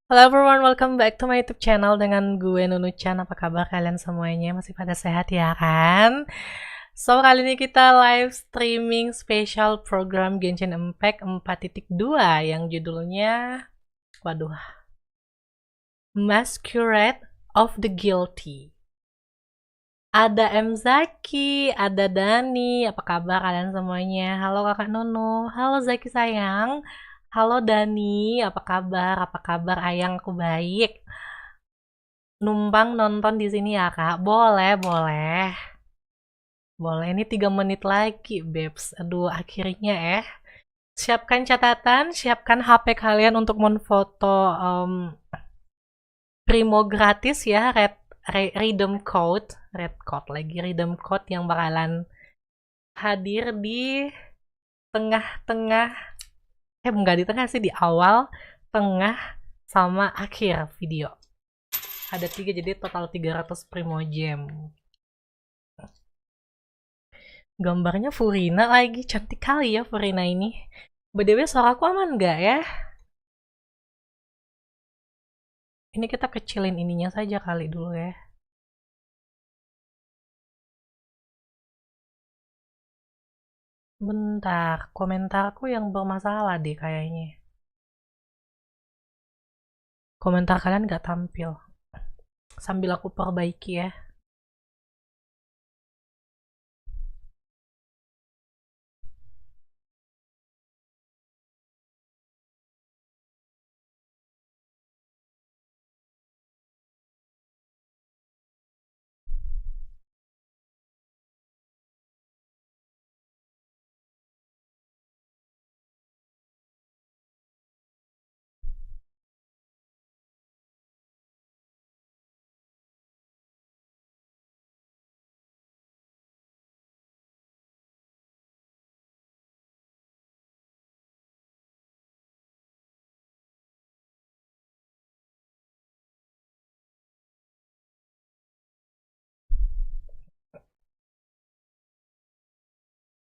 Hello everyone, welcome back to my YouTube channel dengan gue Nunu-chan. Apa kabar kalian semuanya? Masih pada sehat ya kan? So, kali ini kita live streaming special program Genshin Impact 4.2 yang judulnya, waduh, Masquerade of the Guilty. Ada M. Zaki, ada Dani. Apa kabar kalian semuanya? Halo kakak Nunu. Halo Zaki sayang. Halo Dani, apa kabar? Apa kabar Ayang? Aku baik. Numpang nonton di sini ya kak? Boleh, boleh. Boleh, ini 3 menit lagi, Babes. Aduh, akhirnya Siapkan catatan, siapkan HP kalian untuk memfoto Primo gratis ya, redeem code. Red code lagi, redeem code yang bakalan hadir di tengah-tengah, enggak di tengah sih, di awal, tengah, sama akhir video. Ada 3, jadi total 300 Primo Gem. Gambarnya Furina lagi, cantik kali ya Furina ini. BTW suaraku aman nggak ya? Ini kita kecilin ininya saja kali dulu ya. Bentar, komentarku yang bermasalah deh kayaknya. Komentar kalian nggak tampil. Sambil aku perbaiki ya.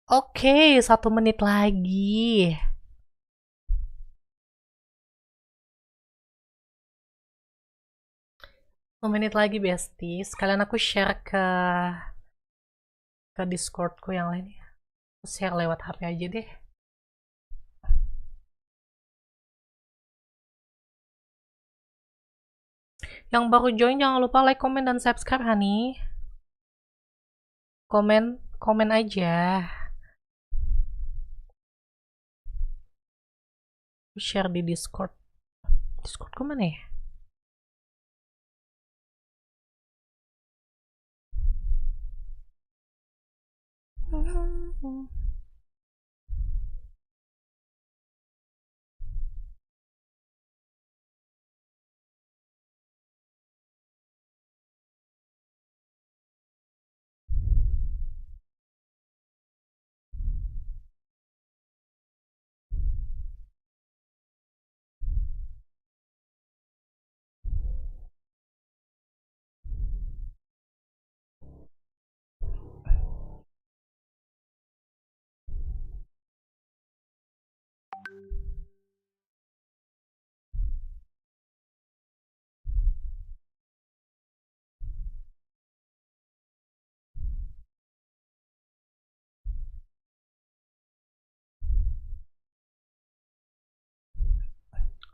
Oke, 1 menit lagi. 1 menit lagi, besties. Sekalian aku share ke Discordku yang lain ya. Aku share lewat HP aja deh. Yang baru join jangan lupa like, comment, dan subscribe, honey. Komen aja. Share di Discord. Discordku mana ya?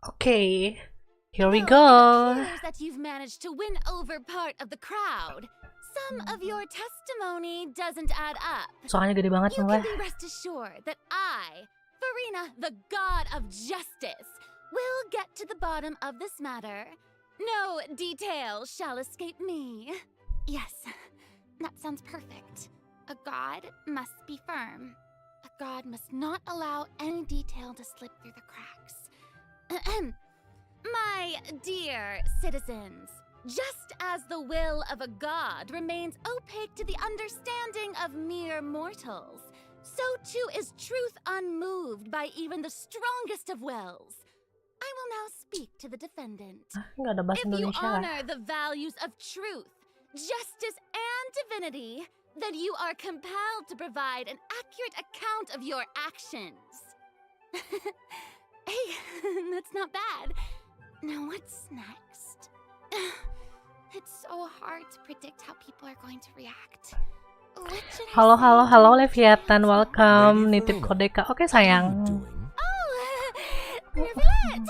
Okay, here we go. It appears that you've managed to win over part of the crowd. Some of your testimony doesn't add up. Suaranya gede banget You semua. can be rest assured that I, Furina, the god of justice, will get to the bottom of this matter. No detail shall escape me. Yes, that sounds perfect. A god must be firm. A god must not allow any detail to slip through the cracks. My dear citizens, just as the will of a god remains opaque to the understanding of mere mortals, so too is truth unmoved by even the strongest of wills. I will now speak to the defendant. Nggak ada bahasa If you Indonesia lah. honor the values of truth, justice, and divinity, then you are compelled to provide an accurate account of your actions. Hey, that's not bad. Now what's next? It's so hard to predict how people are going to react. What should I Halo, say halo, halo, during the Leviathan, translation? welcome. Lady Nitip Furina, kode Kak. Oke, What are you sayang. doing? Oh, Rivulet!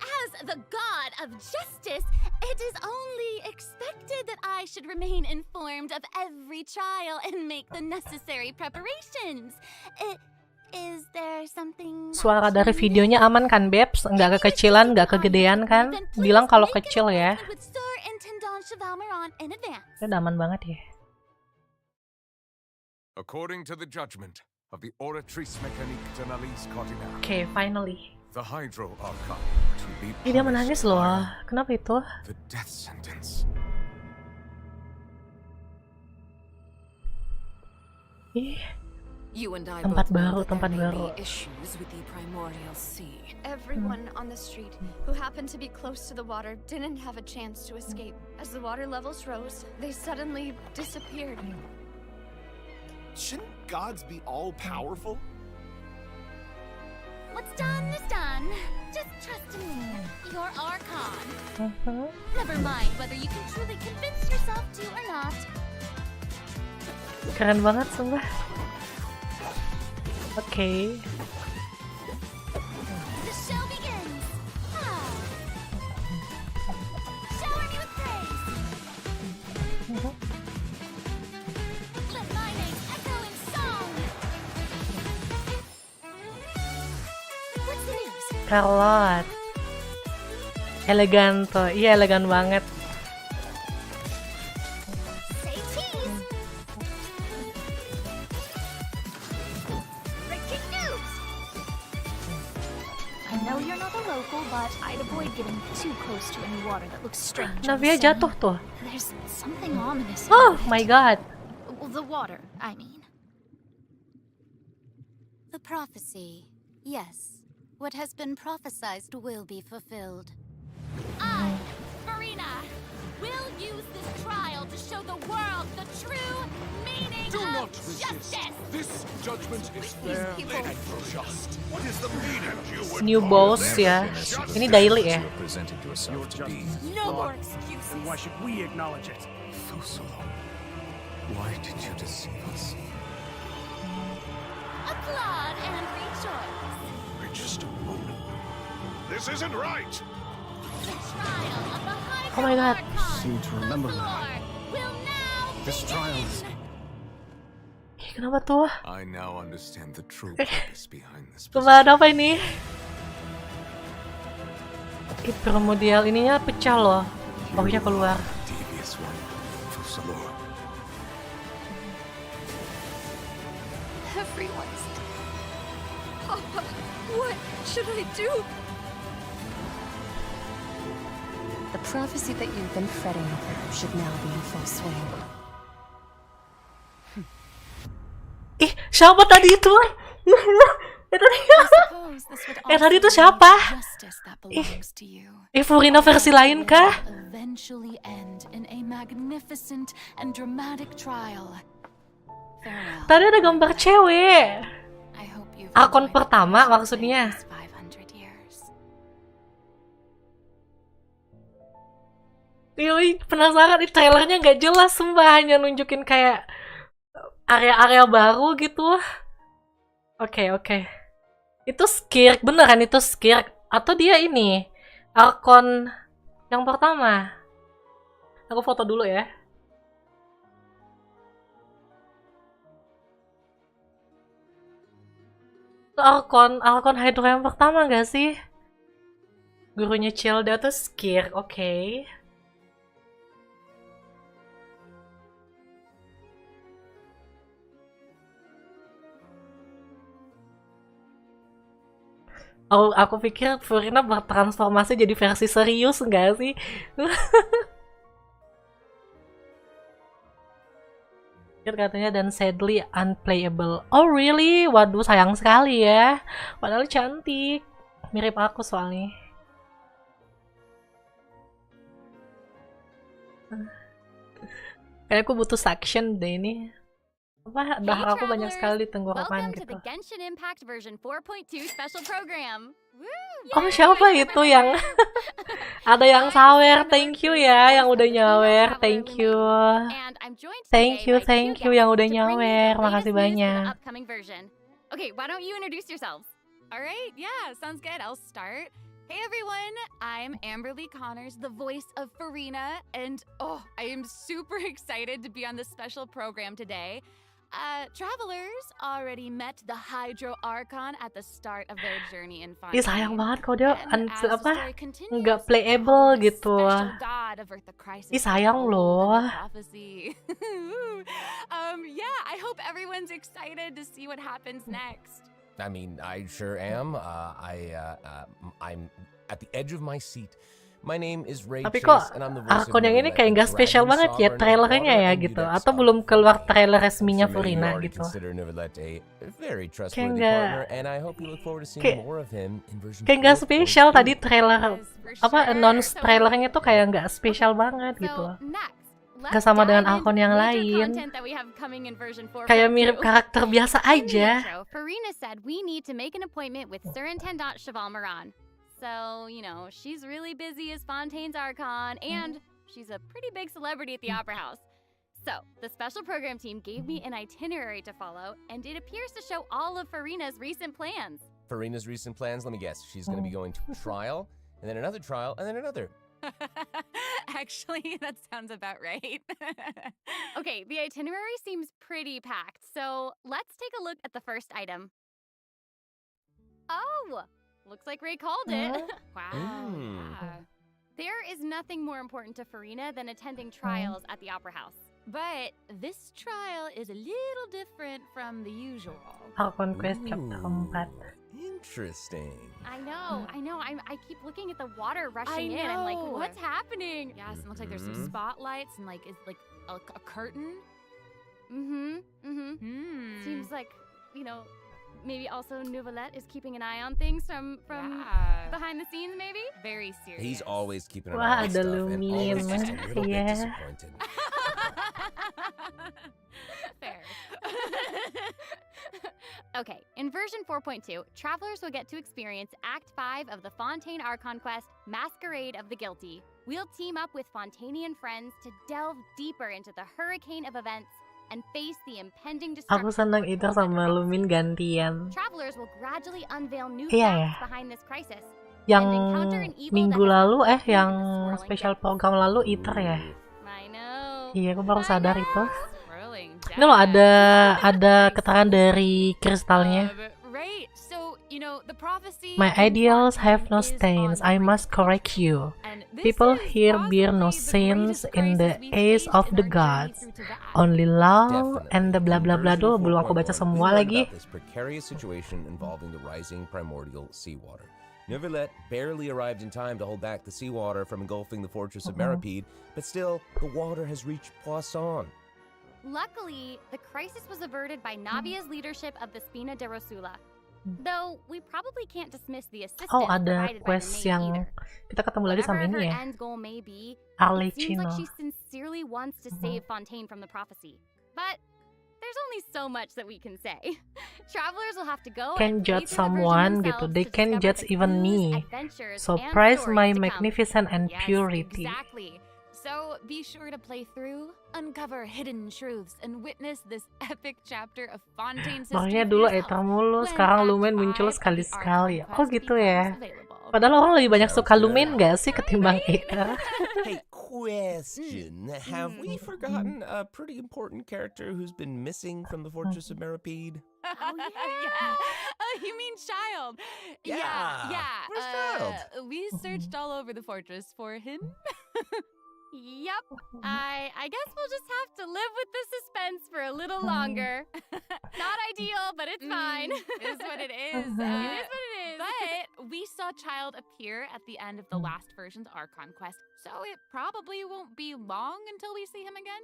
As the god of justice, it is only expected that I should remain informed of every trial and make the necessary preparations. Is there something that Suara dari you videonya aman kan, Babes? Nggak kekecilan, nggak kegedean kan? Bilang kalau kecil ya. Udah aman banget ya. According to the judgment of the Oratrice Mécanique de l'Analyse Cardinale, Oke, finally. the Hydro Archon to be Ih, dia menangis punished loh. by Kenapa itu? the death sentence. Ih, You and I Tempat both know baru, that there tempat may baru. be issues with the primordial sea. Everyone on the street who happened to be close to the water didn't have a chance to escape. As the water levels rose, they suddenly disappeared. Shouldn't gods be all-powerful? What's done is done. Just trust in me, your Archon. Mhm. Never mind whether you can truly convince yourself to or not. Keren banget, sumpah. Oke. The show begins. Ah. Shower me with praise. Let my name echo in song. What's the news? Charlotte. Elegan tuh. Iya, elegan banget. Say cheese. Breaking news. I know you're not a local, but I'd avoid getting too close to any water that looks strange. on the Navia sand. jatuh tuh. There's something ominous Oh about my it. god. Well, the water, I mean. The prophecy. Yes. What has been prophesied will be fulfilled. I, Furina, will use this trial to show the world the true meaning Do of not resist. justice. This judgment is fair people- and just. What is the meaning you would New call boss this? ya. Ini daily ya. presented yourself to be. No more excuses. And why should we acknowledge it? Fusolo, why did you deceive us? Applaud and rejoice. Just a moment. This isn't right. The trial of the Hydro Oh my God. Archon, Seem to remember the that. floor, will now This trial is- begin. Ih, kenapa tuh? I now understand the true purpose behind this. Coba ada apa ini? Ih, primordial ininya pecah loh. Pokoknya keluar. Devious one, Fusolo. Everyone's dead. Papa, what should I do? The prophecy that you've been fretting over should now be in full swing. Ih, siapa tadi itu? Suppose this would tadi also itu siapa? be justice that belongs to you. Furina versi lain kah? Eventually end in a magnificent and dramatic trial. Farewell. Tadi ada gambar cewek. I hope you've Akun enjoyed pertama the maksudnya. past 500 years. Yoi, penasaran. Ih, trailernya nggak jelas, sumpah. Hanya nunjukin kayak area-area baru gitu. Oke. Itu Skirk, beneran itu Skirk? Atau dia ini? Arkon yang pertama. Aku foto dulu ya. Itu Arkon Hydro yang pertama gak sih? Gurunya Childa tuh Skirk, oke. Oh, aku pikir Furina bertransformasi jadi versi serius nggak sih? Katanya dan sadly unplayable. Oh really? Waduh, sayang sekali ya. Padahal cantik. Mirip aku soalnya. Kayak aku butuh suction deh ini. Apa? Hey Dah aku banyak travelers, sekali di tenggorokan welcome to gitu. the Genshin Impact version 4.2 special program. Woo! Oh, siapa itu yang ada yang sawer? Thank you ya yang udah nyawer. Thank you. And I'm joined today by Thank two you yang guests udah to bring you nyawer. the Makasih latest news for the banyak. upcoming version. Okay, why don't you introduce yourselves? All right, yeah, sounds good. I'll start. Hey everyone, I'm Amberly Connors, the voice of Furina, and I am super excited to be on this special program today. Travelers already met the Hydro Archon at the start of their journey in Fontaine. Ih, sayang banget kalau dia And as the apa story continues, nggak playable how the gitu. special god of Earth the Crisis Ih, sayang told loh. in the prophecy. Yeah, I hope everyone's excited to see what happens next. I mean, I sure am. I'm at the edge of my seat. My name is Ray Tapi Chase, kok and I'm the voice of akun yang ini Novelet, kayak the nggak spesial dragon banget ya sovereign of trailernya water ya and gitu. Udex Atau of belum keluar Furina. trailer I'm resminya sure many of you Furina already gitu. consider Novelet a very Kayak trustworthy nggak partner, and I hope you look forward to seeing kayak more of him in version kayak nggak 4.2. spesial tadi trailer Yes, for apa sure. announce So, trailernya tuh kayak nggak spesial banget gitu. So next, Nggak let's sama dengan dive akun into yang major lain. content that we have coming in version 4.2. Kayak mirip karakter biasa In the aja. intro, Furina said we need to make an appointment with Surintendant Cheval Moran. So, you know, she's really busy as Fontaine's Archon, and she's a pretty big celebrity at the Opera House. So, the special program team gave me an itinerary to follow, and it appears to show all of Furina's recent plans. Farina's recent plans, let me guess. She's going to be going to a trial, and then another trial, and then another. Actually, that sounds about right. Okay, the itinerary seems pretty packed, so let's take a look at the first item. Oh, looks like Ray called it. Wow. Yeah. There is nothing more important to Furina than attending trials at the Opera House. But this trial is a little different from the usual. Akun quest chapter 4. Interesting. I know. I keep looking at the water rushing in. I'm like, what's happening? Yes, it looks like there's some spotlights and like, is like a curtain. Seems like, you know, maybe also Novelet is keeping an eye on things from behind the scenes, maybe? Very serious. He's always keeping an Wah, eye on ada stuff, and always Lumin. just a little bit Iya. disappointed. Fair. Okay, in version 4.2, travelers will get to experience Act 5 of the Fontaine Archon quest, Masquerade of the Guilty. We'll team up with Fontainian friends to delve deeper into the hurricane of events and face the impending destruction. Aku seneng itu sama Lumin gantian. Travelers will gradually unveil new Iya ya. facts behind this crisis. Yang and encounter an evil minggu that has lalu been hidden in yang the swirling spesial depths. program lalu ITER ya. I know. Iya, aku baru sadar itu. Swirling Ini loh depths. ada keterangan dari kristalnya. Right. So, you know, the prophecy My in ideals have no Fontaine is stains. on I the must rise. correct you. And this People is here bear no possibly the sins greatest in the crisis we've eyes faced of in the our journey gods. through to that. Only love Definitely. and the blah blah blah. In version Duh, belum aku baca 4.1, semua we learned lagi. about this precarious situation involving the rising primordial seawater. Novelet barely arrived in time to hold back the seawater from engulfing the fortress of Meripede, but still, the water has reached Poisson. Luckily, the crisis was averted by Navia's leadership of the Spina de Rosula. Though we probably can't dismiss the assistance Oh, ada provided by the quest maid yang either. kita ketemu lagi sama Whatever ini her ya. end goal may be, it seems Arlecchino. like she sincerely wants to save Fontaine from the prophecy. But there's only so much that we can say. Travelers will have to go Can and play judge through the version someone gitu. themselves They to can discover judge the even clues, me. adventures, So and praise stories my to come. magnificence and Yes, purity. exactly. So be sure to play through, uncover hidden truths, and witness this epic chapter of Fontaine's history Makanya for dulu yourself. Ether mulu, When sekarang Act Lumen 5 muncul of the sekali-sekali. Archon Oh quest gitu ya. becomes available. Padahal orang lebih banyak Sounds suka good. Lumen gak sih ketimbang Ether? Hey, question. Have we forgotten a pretty important character who's been missing from the fortress of Meripede? Oh, yeah. Oh, you mean Child? Yeah. Where's Child? We searched all over the fortress for him. Yep. I guess we'll just have to live with the suspense for a little longer. Not ideal, but it's fine. It is what it is. It is what it is. But we saw Child appear at the end of the last version's Archon quest, so it probably won't be long until we see him again.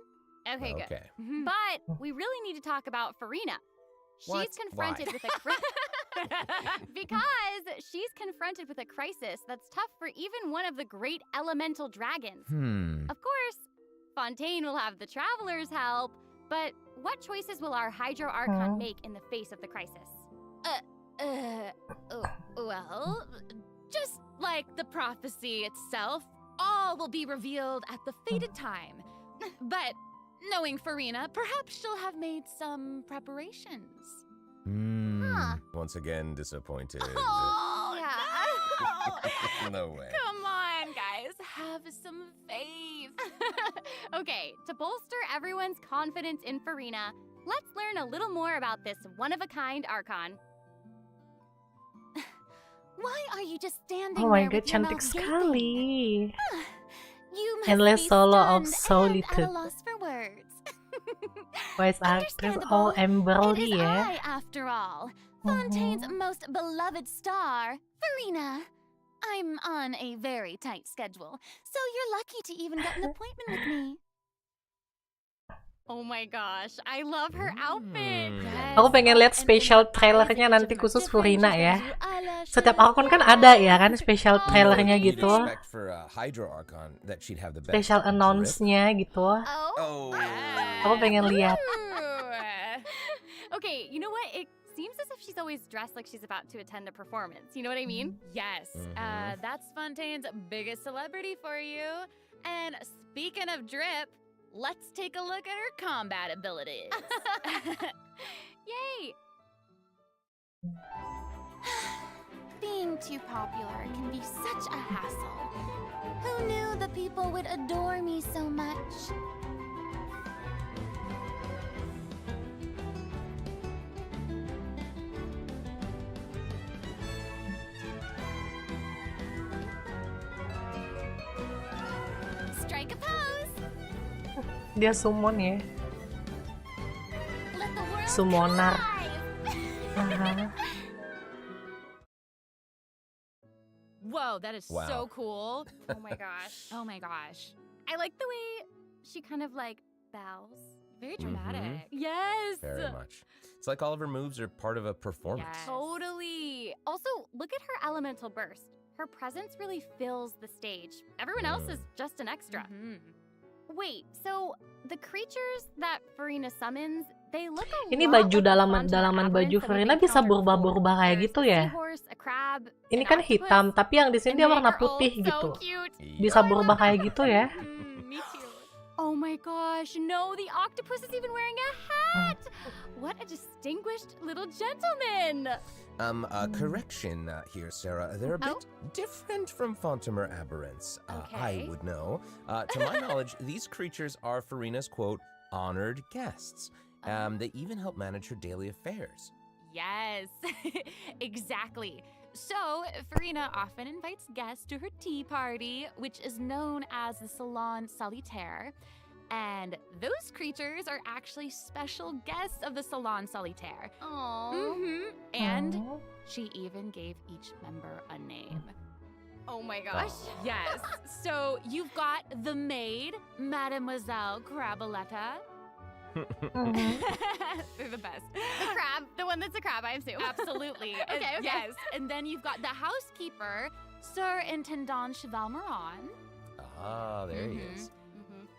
Okay, good. Okay. But we really need to talk about Furina. What? She's confronted Why? with a because she's confronted with a crisis that's tough for even one of the great elemental dragons. Of course, Fontaine will have the travelers' help, But what choices will our Hydro Archon make in the face of the crisis? Well, just like the prophecy itself, all will be revealed at the fated time. But knowing Furina, perhaps she'll have made some preparations. Once again, disappointed. Oh, yeah. No way. Come on, guys, have some faith. Okay, to bolster everyone's confidence in Furina, let's learn a little more about this one-of-a-kind Archon. Why are you just standing Oh my there god, with your cantik mouth gaping? sekali. You must Endless be solo of stunned and at a solitude. loss for words. Voice actress all Understandable. It Amberly is ya. I, after all, Fontaine's most beloved star, Furina. I'm on a very tight schedule, so you're lucky to even get an appointment with me. Oh my gosh, I love her outfit. Aku pengen lihat special trailernya nanti khusus Furina ya. Setiap akun kan ada ya kan special trailernya gitu. Special announce-nya gitu. Oh. Aku pengen lihat. Okay, you know what? It seems as if she's always dressed like she's about to attend a performance. You know what I mean? Yes, that's Fontaine's biggest celebrity for you. And speaking of drip, let's take a look at her combat abilities. Yay! Being too popular can be such a hassle. Who knew the people would adore me so much? Strike a pose. Dia summon ya. Let the world Summoner. come alive. Aha. Whoa, that is Wow. so cool. Oh my gosh. Oh my gosh. I like the way she kind of like bows. Very dramatic. Yes! Very much. It's like all of her moves are part of a performance. Yes. Totally. Also, look at her elemental burst. Her presence really fills the stage. Everyone else is just an extra. Wait, so the creatures that Furina summons, they look a Ini lot baju like the dalaman labyrinth baju that we've Furina bisa encountered berubah-berubah before. kayak There's gitu a ya. seahorse, a crab, Ini an kan octopus, hitam, tapi yang di sini and dia they warna are putih all gitu. so cute. Bisa berubah kayak gitu ya. Me too. Oh my gosh, no, the octopus is even wearing a hat! What a distinguished little gentleman! Correction here, Sarah. They're a bit different from Fontamer aberrants. I Okay. would know. To my knowledge, these creatures are Furina's, quote, honored guests. They even help manage her daily affairs. Yes, exactly. So, Furina often invites guests to her tea party, which is known as the Salon Solitaire. And those creatures are actually special guests of the Salon Solitaire. Aww. And she even gave each member a name. Oh my gosh. Yes. So you've got the maid, Mademoiselle Craboletta. They're the best. The crab, the one that's a crab, I assume. Absolutely. Okay. Yes. And then you've got the housekeeper, Sir Intendant Cheval Moran. Ah, there he is.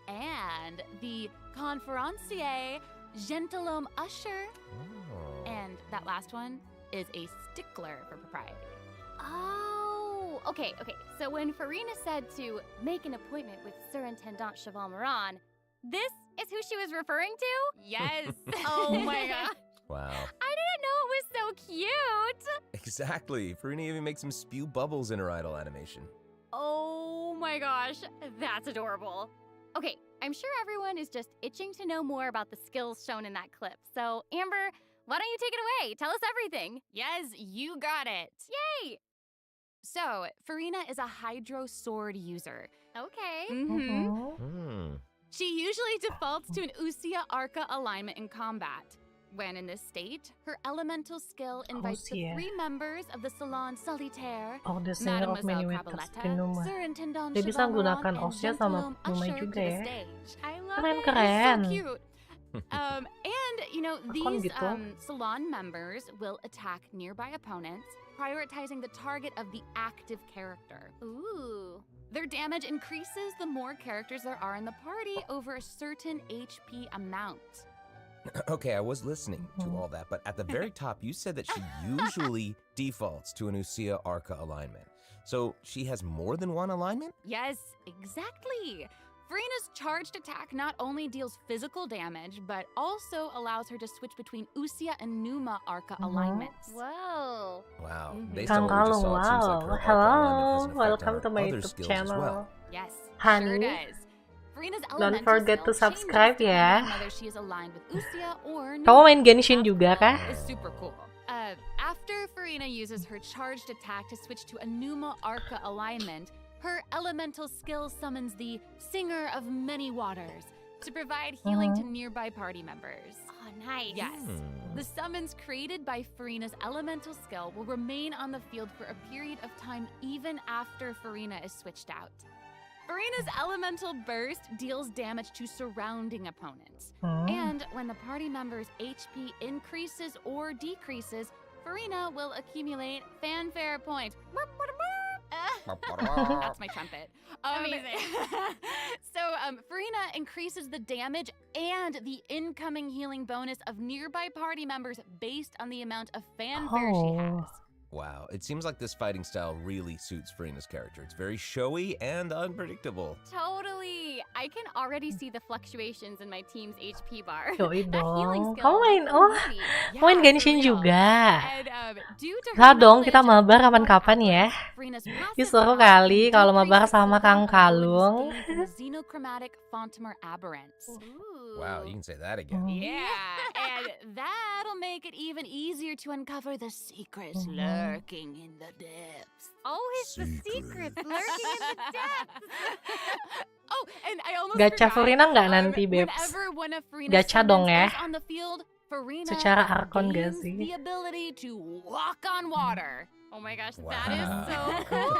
And the conférencier, Gentilhomme Usher. Oh. And that last one is a stickler for propriety. Oh, okay. So when Furina said to make an appointment with Sir Intendant Cheval Moran, this is who she was referring to? Yes. Oh my god. Wow. I didn't know it was so cute. Exactly. Furina even makes him spew bubbles in her idol animation. Oh my gosh, that's adorable. Okay, I'm sure everyone is just itching to know more about the skills shown in that clip. So, Amber, why don't you take it away? Tell us everything. Yes, you got it. Yay! So, Furina is a Hydro Sword user. Okay. She usually defaults to an Usia Arca alignment in combat. When in this state, her elemental skill invites the Usia. 3 members of the Salon Solitaire, Oh, the singer of many Mademoiselle methods Craboletta, Pinuma. Sir Intendant Dia bisa Cheval Moran, menggunakan and Osya sama Gentilhomme Puma Usher juga to the ya. stage. I love Keren it. keren. So cute. And, you know, Akon these gitu. salon members will attack nearby opponents, prioritizing the target of the active character. Ooh. Their damage increases the more characters there are in the party over a certain HP amount. Okay, I was listening to all that, but at the very top, you said that she usually defaults to an Usia Arca alignment. So she has more than one alignment? Yes, exactly. Furina's charged attack not only deals physical damage, but also allows her to switch between Usia and Numa Arca alignments. Whoa. Wow. Mhm. Based on what we just saw, it seems like her Arca Hello, alignment has an effect welcome on to her my other YouTube skills channel. as well. Yes, Honey, sure does. Furina's don't elemental forget to skill subscribe changes ya. depending on whether she is aligned with Usia or Kamu Numa. main Genshin juga kah? Is super cool. After Furina uses her charged attack to switch to a Numa Arca alignment, her elemental skill summons the Singer of Many Waters to provide healing to nearby party members. Oh, nice. Yes. The summons created by Furina's elemental skill will remain on the field for a period of time even after Furina is switched out. Furina's elemental burst deals damage to surrounding opponents. And when the party member's HP increases or decreases, Furina will accumulate fanfare points. That's my trumpet. Amazing. So Furina increases the damage and the incoming healing bonus of nearby party members based on the amount of fanfare she has. Wow, it seems like this fighting style really suits Furina's character. It's very showy and unpredictable. Totally. I can already see the fluctuations in my team's HP bar. Yoi That healing dong. skill Kamu main, looks oh, amazing. kamu main Yeah, Genshin for real. juga. And, due to her Lah dong, kita knowledge of mabar water kapan-kapan ya. aberrants, Furina's Ih, passive seru power kali can kalau decrease mabar the sama Kang cooldown Kalung. abilities gained from the xenochromatic Fontamer aberrants. Wow, you can say that again. Yeah, and that'll make it even easier to uncover the secrets lurking in the depths. Always the secrets lurking in the depths. Oh, and I almost Gacha forgot. Furina nggak nanti, Babes? Whenever one of Furina's Gacha dong summons ya. is on the field, Furina Secara Arkon gak gains sih? the ability to walk on water. Oh my gosh, that is Wow. so cool.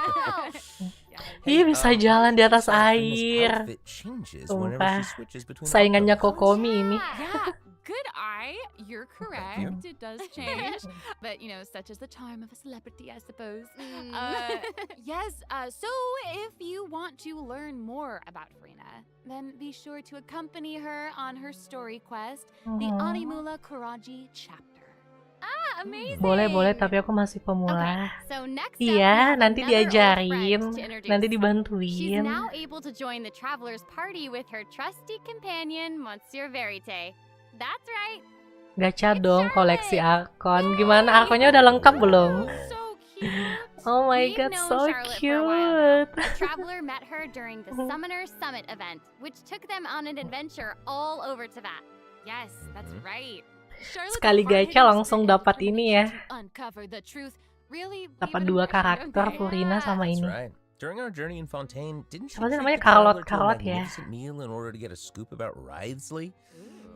Ih, bisa jalan di atas Furina's air. outfit changes whenever Sumpah. she switches between Saingannya outfits. Kokomi ini. Yeah, good eye. You're correct. you. It does change. But, you know, such is the charm of a celebrity, I suppose. Mm. Yes, so if you want to learn more about Furina, then be sure to accompany her on her story quest, the Animula Kuraji chapter. Ah, amazing. Boleh, tapi aku masih Okay, pemula. so next up, we Iya, have nanti another old diajarin, friend to introduce. nanti She's dibantuin. now able to join the traveler's party with her trusty companion, Monsieur Verite. That's right. Gacha It's dong, Charlotte. koleksi Arkon. Gimana Arkonnya udah lengkap belum? So cute. Oh my We've god, known so Charlotte for a while cute. The traveler met her during the Summoner Summit event, which took them on an adventure all over Tibet. Yes, that's right. Charlotte's Sekali hard-hitting gacha langsung spirit and dapat ini ya. determination to uncover the truth really leave Dapat an dua impression, karakter, don't they? Furina sama That's ini. right. During our journey in Fontaine, didn't she Siapa sih treat namanya? the traveler to a Carlot ya? magnificent meal in order to get a scoop about Wriothesley?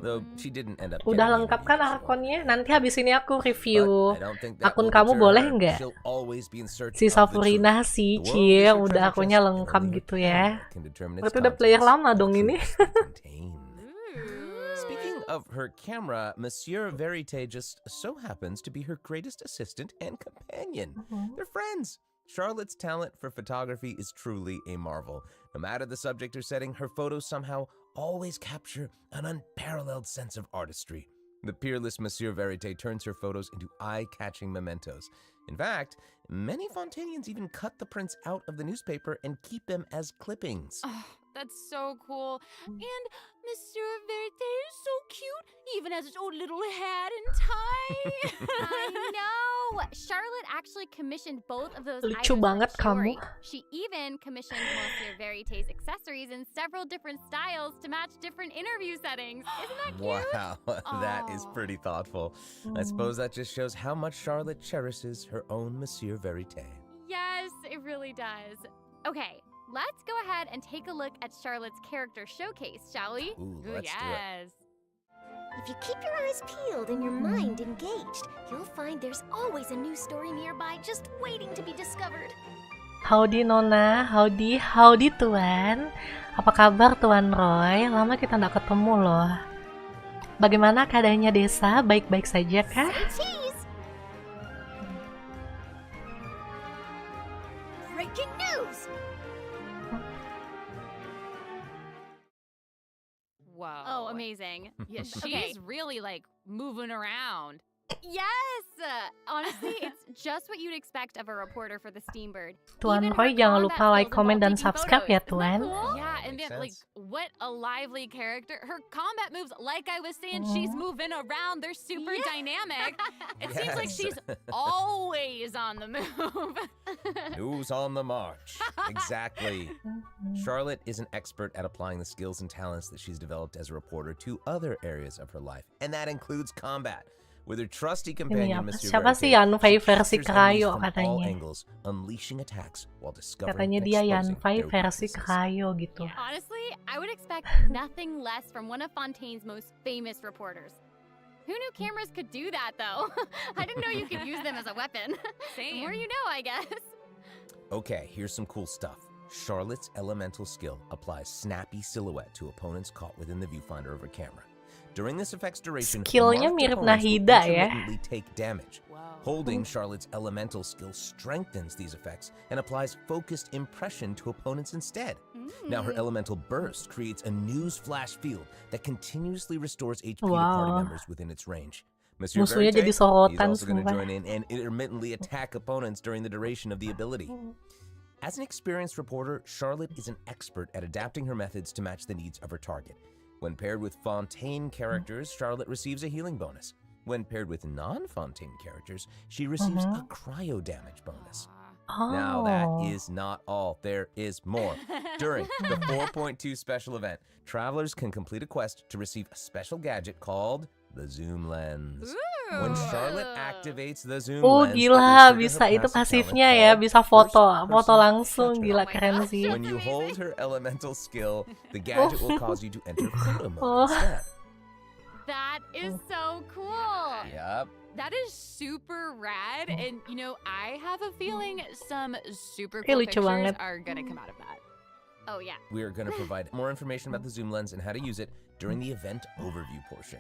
Though she didn't end up Udah getting lengkap the kan interview. Arkonnya? Nanti habis ini aku But review I don't think that akun will kamu deter boleh her. nggak? She'll always be in search Sisa of the truth. Furina sih, The world is cie, her udah treasure akunnya chest, and lengkap only a gitu ya. camera can determine its Berarti udah player contents. lama dong The ini. truth is contained. Speaking of her camera, Monsieur Verite just so happens to be her greatest assistant and companion. They're friends. Charlotte's talent for photography is truly a marvel. No matter the subject or setting, her photos somehow always capture an unparalleled sense of artistry. The peerless Monsieur Verite turns her photos into eye-catching mementos. In fact, many Fontainians even cut the prints out of the newspaper and keep them as clippings. Oh, that's so cool. And Monsieur Verite is so cute, even has his own little hat and tie. I know. Charlotte actually commissioned both of those Lucu items for banget the story. kamu. She even commissioned Monsieur Verite's accessories in several different styles to match different interview settings. Isn't that cute? Wow, that is Aw. pretty thoughtful. I suppose that just shows how much Charlotte cherishes her own Monsieur Verite. Yes, it really does. Okay, let's go ahead and take a look at Charlotte's character showcase, shall we? Ooh, Ooh, let's do it. yes. If you keep your eyes peeled and your mind engaged, you'll find there's always a new story nearby just waiting to be discovered. Howdy Nona, howdy Tuan. Apa kabar Tuan Roy? Lama kita nggak ketemu loh. Bagaimana keadaannya desa? Baik-baik saja kah? Say cheese! Breaking news! Whoa. Oh, amazing. Yeah, she's Okay. really like moving around. Yes! Honestly, it's just what you'd expect of a reporter for the Steambird. Tuan Even Roy, her jangan combat lupa like, skills komen, involve dan taking subscribe photos. ya, Isn't that Tuan. cool? Yeah, and Makes then like sense. what a lively character. Her combat moves, like I was saying, she's moving around. They're super dynamic. It seems like Yes. she's always on the move. News on the march. Exactly. Charlotte is an expert at applying the skills and talents that she's developed as a reporter to other areas of her life, and that includes combat. With her trusty Ini companion, apa? Mr. Siapa sih Verite, Yanfei she versi captures enemies Krayo from all katanya? angles, unleashing attacks while discovering Katanya and dia exposing Yanfei their versi weaknesses. Krayo gitu. Honestly, I would expect nothing less from one of Fontaine's most famous reporters. Who knew cameras could do that, though? I didn't know you could use them as a weapon. The more you know, I guess. Okay, here's some cool stuff. Charlotte's elemental skill applies snappy silhouette to opponents caught within the viewfinder of her camera. During this effect's duration, Skillnya marked mirip opponents will Nahida ya. intermittently take damage. Holding Charlotte's elemental skill strengthens these effects and applies focused impression to opponents instead. Now her elemental burst creates a news flash field that continuously restores HP to party Wow. members within its range. Monsieur Musuhnya Verite, jadi he's sorotan also going to sumpah. join in and intermittently attack opponents during the duration of the ability. As an experienced reporter, Charlotte is an expert at adapting her methods to match the needs of her target. When paired with Fontaine characters, Charlotte receives a healing bonus. When paired with non-Fontaine characters, she receives a cryo damage bonus. Now that is not all. There is more. During the 4.2 special event, travelers can complete a quest to receive a special gadget called the zoom lens. When Charlotte activates the zoom lens, it will Gila, trigger bisa her itu passive pasifnya talent ya, called bisa first foto person langsung, shutter. gila keren sih. When you hold her elemental skill, the gadget will cause you to enter photo mode Oh. instead. That is so cool. Yep. That is super rad, and you know, I have a feeling some super Ih, cool lucu pictures banget. are gonna come out of that. Oh, yeah. We are going to provide more information about the zoom lens and how to use it during the event overview portion.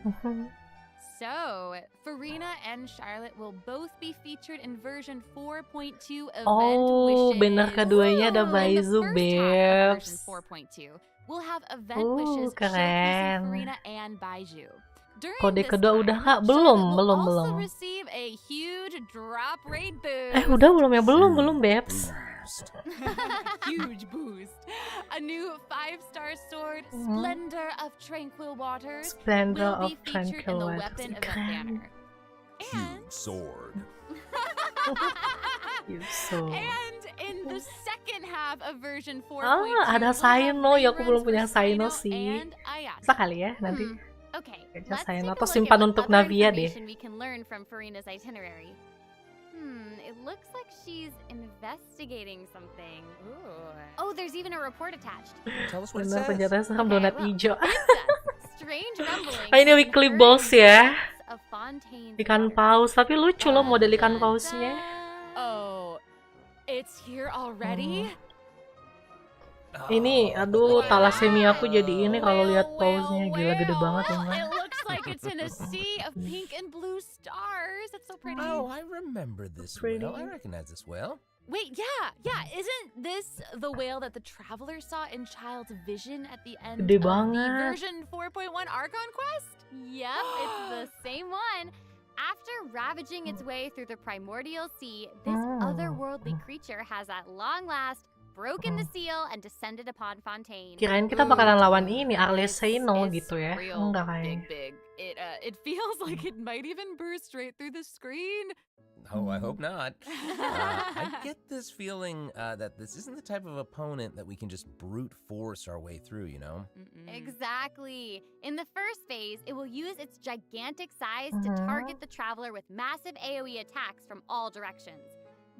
So, Furina and Charlotte will both be featured in version 4.2 event Oh, wishes. bener keduanya ada In the Baizu, first half of version Babes. 4.2, we'll have event wishes keren. showcasing Furina and Baiju. During Kode this kedua time, udah kak? Charlotte Belum, will belum, also belum. receive a huge drop rate boost. Udah belum ya? Belum, Babes. Boost. Huge boost. A new 5-star sword, Splendor of Tranquil Waters, Splendor will of be featured in Tranquil the Waters. weapon event Keren. banner. And, Huge sword. So. and in the second half of version 4.2, Ah, ada we'll have Saino, ya aku belum reruns punya for Saino Saino sih. and Ayane. Bisa kali ya nanti. Okay, Kayaknya let's saya take a atau look simpan at what untuk other Navia deh. information we can learn from Furina's itinerary. It looks like she's investigating something. Oh, there's even a report attached. Tell us what it Bener, says. penjara serem Okay, donat well, hijau. it says, strange rumblings Ah, ini weekly heard boss in ya. depths of Fontaine's Ikan waters. paus, tapi lucu loh model ikan pausnya. Oh, it's here already? Ini, aduh, talasemia aku jadi ini kalau lihat pausnya, gila gede banget ya, Mbak. It looks like it's in a sea of pink and blue stars. It's so pretty. Oh, I remember this Pretty. whale. I recognize this whale. Wait, yeah. Isn't this the whale that the traveler saw in Child's vision at the end Gede of the banget. version 4.1 Archon quest? Yep, it's the same one. After ravaging its way through the primordial sea, this otherworldly creature has at long last broken the seal and descended upon Fontaine. Kirain kita bakalan lawan ini, Arles Seino It's gitu ya. real Enggak kayaknya. big. It feels like it might even burst right through the screen. Oh, I hope not. I get this feeling that this isn't the type of opponent that we can just brute force our way through, you know? Exactly. In the first phase, it will use its gigantic size to target the traveler with massive AoE attacks from all directions.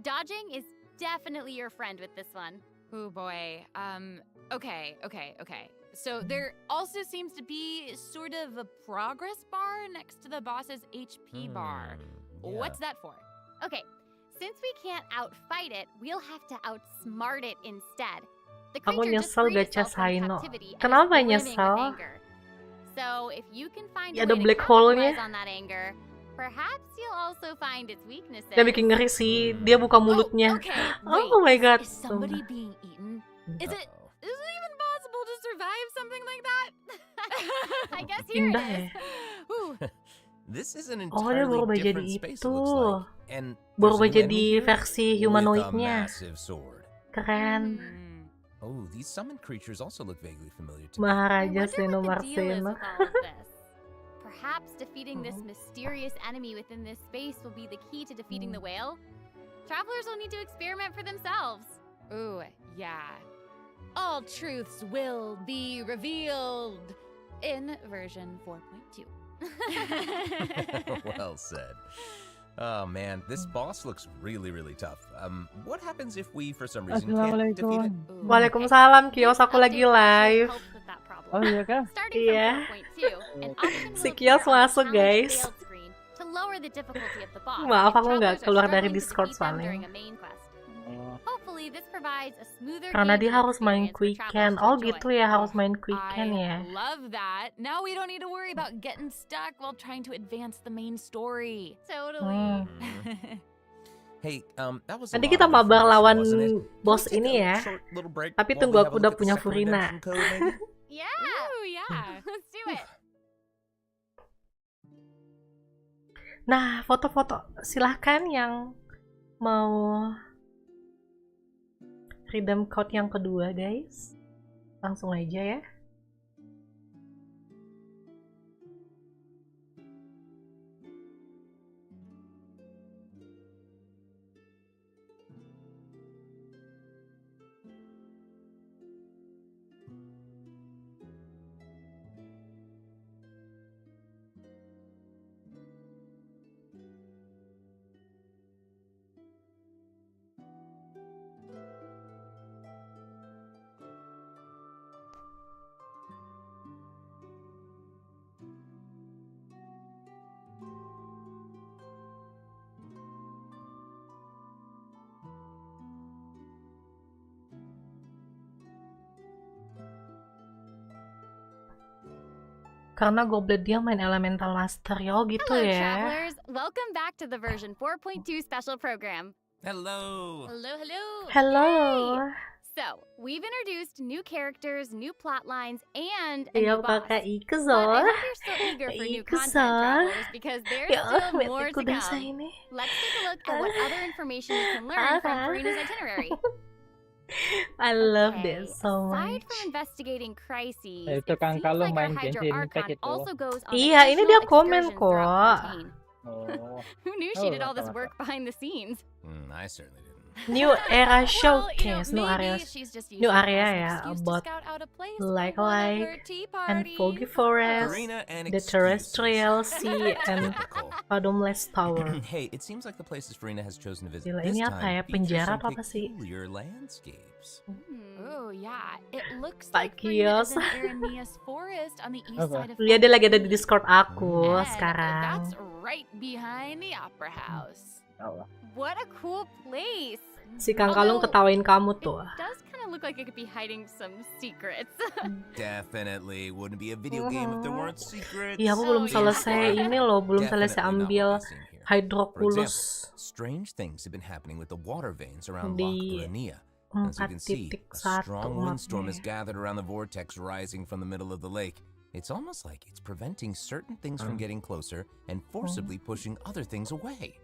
Dodging is definitely your friend with this one. Oh boy. Okay. So there also seems to be sort of a progress bar next to the boss's HP bar. Yeah. What's that for? Okay, since we can't outfight it, we'll have to outsmart it instead. The Aku creature just nyesel freed gacha itself from Saino. captivity and Kenapa is brimming with nyesel? anger. So if you can find Ya, a ada way to black hole-nya. capitalize on that anger, perhaps you'll also find its weaknesses. Dia bikin ngeri sih, dia buka mulutnya. Okay, Oh my god. Is somebody being eaten? Is it even possible to survive something like that? I guess here it Indah is. ya. Ooh. This is an Oh, dia entirely berubah jadi different space, it itu. looks like. And Berubah there's a new jadi enemy here versi with a humanoidnya. massive sword. Keren. Oh, these summoned creatures also look vaguely familiar to me. I Maharaja wonder what the deal is Seno with all of this. Perhaps defeating this mysterious enemy within this space will be the key to defeating the whale? Travelers will need to experiment for themselves. Ooh, yeah. All truths will be revealed in version 4.2. Well said. Oh man, this boss looks really tough. What happens if we, for some reason, can't defeat it? Ooh. Waalaikumsalam Kios, aku lagi live. Helps with that problem. Oh iya kah? Starting Iya. from 4.2, an option Si will Kios appear on the masuk, challenge guys. failed screen to lower the difficulty of the boss Maaf, if aku nggak travelers are keluar dari struggling to Discord defeat them soalnya. during a main quest. Hopefully this provides a smoother Karena dia gameplay harus main experience for Quicken. travelers to Oh enjoy. gitu ya, harus main Quicken I ya. love that. Now we don't need to worry about getting stuck while trying to advance the main story. Totally. Hey, that was a Nanti lot kita of mabar information, lawan wasn't it? bos Can we take ini a ya. short little break Tapi while tunggu, we have aku a udah look at the punya second furina. redemption code, maybe? Yeah. Ooh, yeah. Let's do it. Nah, foto-foto silahkan yang mau redeem code yang kedua, guys. Langsung aja ya. Karena Goblet dia main Elemental Master ya, oh gitu Hello, ya. travelers. Welcome back to the version 4.2 special program. Hello. Hello, hello. Hello. So, we've introduced new characters, new plot lines, and a Iya new boss. kakak But Ikuzo. I hope you're still eager for new content, travelers, because there's Ya Allah, still more metiku to dasa come. ini. Let's take a look at what other information you can learn from Furina's itinerary. I love Okay, this so aside much. from investigating crises, Eh, it itu kan seems kalau like our main Hydro Genshin Archon Impact itu. also goes on Iya, ini dia occasional komen excursions throughout kok. Fontaine. Oh. Who knew Oh, she did all mata, this mata. work behind the scenes? I certainly didn't. New Era Well, Showcase, new maybe area, she's just new using it area as an ya, excuse to about scout out a place Like for one of her Like tea and Foggy parties. Forest, Furina and the excuses. Terrestrial Sea, and Typical. Fathomless Tower. Hey, it seems like the places Furina has chosen to visit Gila, this ini apa time ya? feature Penjara some atau apa sih? peculiar landscapes. Oh yeah, it looks Pak like Furina Kios. is in Aranea's forest on the east Apa? side of Dia lagi ada di Fontaine. Discord aku And sekarang. that's right behind the opera house. Oh. What a cool place! Si Kang Kalung ketawain kamu It tuh. does kind of look like it could be hiding some secrets. Definitely wouldn't be a video game if there weren't secrets. Iya, aku belum Oh, iya. selesai ini loh, belum selesai Definitely not ambil what they seem here. For Hydroculus example, strange things have been happening with the water veins around Di Loch Lania. As you can see, a 4.1 strong windstorm has mapnya. gathered around the vortex rising from the middle of the lake. It's almost like it's preventing certain things from getting closer and forcibly pushing other things away.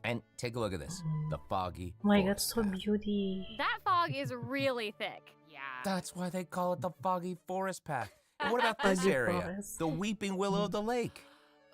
And take a look at this. The foggy Oh my god, forest so path. beauty. That fog is really thick. Yeah. That's why they call it the foggy forest path. And what about this Foggy area? forest. The weeping willow of the lake.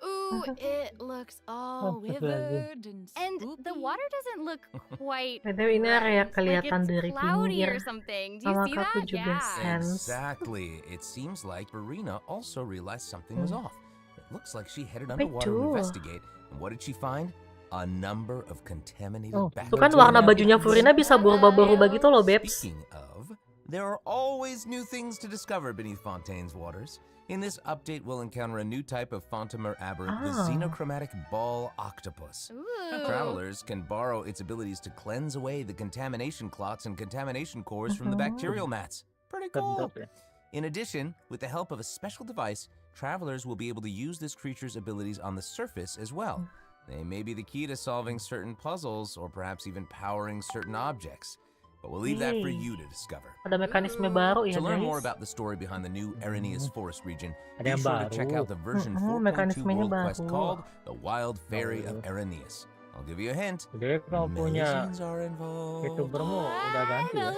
Ooh, it looks all withered and And the spoopy. water doesn't look quite Padahal ini area right. kelihatan like dari it's cloudy pinggir. or something. Do you Sama see kaku that? juga Yeah. sense. Exactly. It seems like Furina also realized something was off. It looks like she headed Apa underwater to itu? investigate. And what did she find? A number of contaminated Oh, bacteria. Tuh kan warna bajunya Furina bisa berubah-berubah gitu loh, Babes. Speaking of, there are always new things to discover beneath Fontaine's waters. In this update, we'll encounter a new type of Fontamer aberrant, the Ah. xenochromatic ball octopus. Ooh. Travelers can borrow its abilities to cleanse away the contamination clots and contamination cores from the bacterial mats. Pretty cool. Sedap ya. In addition, with the help of a special device, travelers will be able to use this creature's abilities on the surface as well. They may be the key to solving certain puzzles or perhaps even powering certain objects. but we'll leave that for Yeay. you to discover. Ada mekanisme baru ya To learn more guys. about the story behind the new Arrhenius Forest region, Ada be yang sure to check baru. out the version 4.2 mekanismenya world quest baru. called The Wild Fairy of Arrhenius. I'll give you a hint. Jadi kalau punya Melusines are involved. VTubermu udah ganti ya.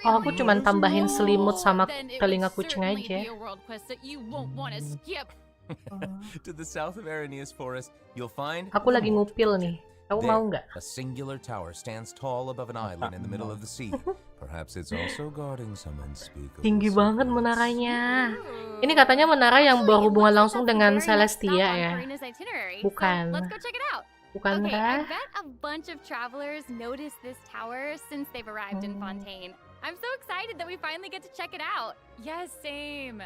Oh, aku cuman tambahin selimut sama Then it telinga would kucing certainly aja. be a world quest that you won't want to skip. To the south of Arrhenius Forest, you'll find Aku lagi ngupil nih. Kamu mau nggak? a singular tower stands tall above an island in the middle of the sea. Perhaps it's also guarding some unspeakable Tinggi banget secrets. menaranya. Ini katanya menara yang berhubungan langsung dengan Celestia ya. Bukan. Let's go check it out. Bukan Okay, I kah? bet a bunch of travelers noticed this tower since they've arrived in Fontaine. I'm so excited that we finally get to check it out. Yes, same.